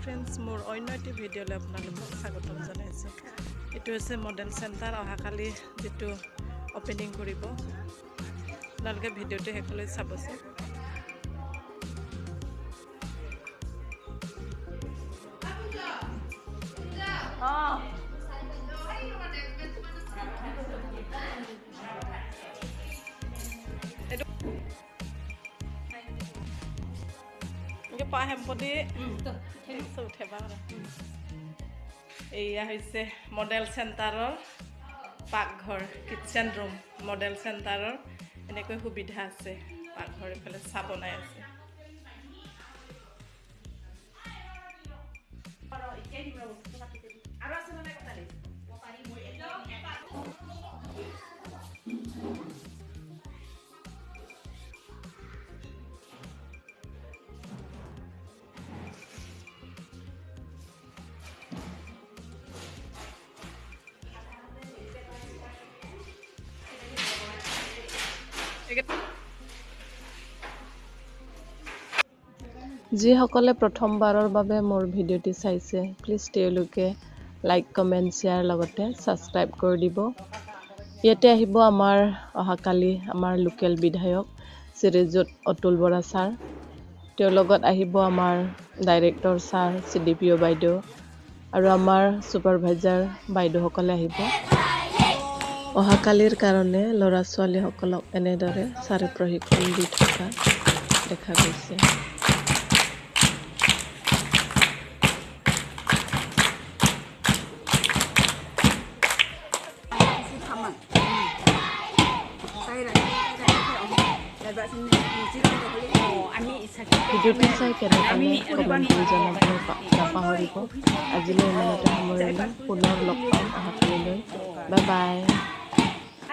Friends মোৰ অন্য এটি ভিডিঅ'লৈ আপোনালোকক স্বাগতম জনাইছোঁ। এইটো হৈছে মডেল চেণ্টাৰ অহাকালি যেটো ওপেনিং কৰিব। আপোনালোকে ভিডিঅ'টো শেষলৈ চাবচোন। Cái pa hempodi uঠে বাৰু এয়া হৈছে মডেল চেণ্টাৰৰ পাকঘৰ কিচেন ৰুম মডেল চেণ্টাৰৰ এনেকৈ সুবিধা আছে পাকঘৰ এফালে চা বনাই আছে আৰু আছে মানে কথা দেই যিসকলে প্ৰথমবাৰৰ বাবে মোৰ ভিডিঅ'টি চাইছে প্লিজ তেওঁলোকে লাইক কমেন্ট শেয়াৰ লগতে সাবস্ক্ৰাইব কৰি দিব ইয়াতে আহিব আমাৰ অহাকালি আমাৰ লোকেল বিধায়ক শ্ৰীযুত অতুল বৰা ছাৰ তেওঁৰ লগত আহিব আমাৰ ডাইৰেক্টৰ ছাৰ চিডিপিঅ বাইদেউ আৰু আমাৰ সুপাৰভাইজাৰ বাইদেউসকলে আহিব অহাকালিৰ কাৰণে ল'ৰা ছোৱালীসকলক এনেদৰে ছাৰে প্ৰশিক্ষণ দি থকা দেখা গৈছে ভিডিঅ'টো চাই কেনে পালে কমেণ্ট কৰি জনাবলৈ নাপাহৰিব আজিলৈ ইমানতে সামৰিলোঁ পুনৰ লগ পাম অহাকালিলৈ বাই বাই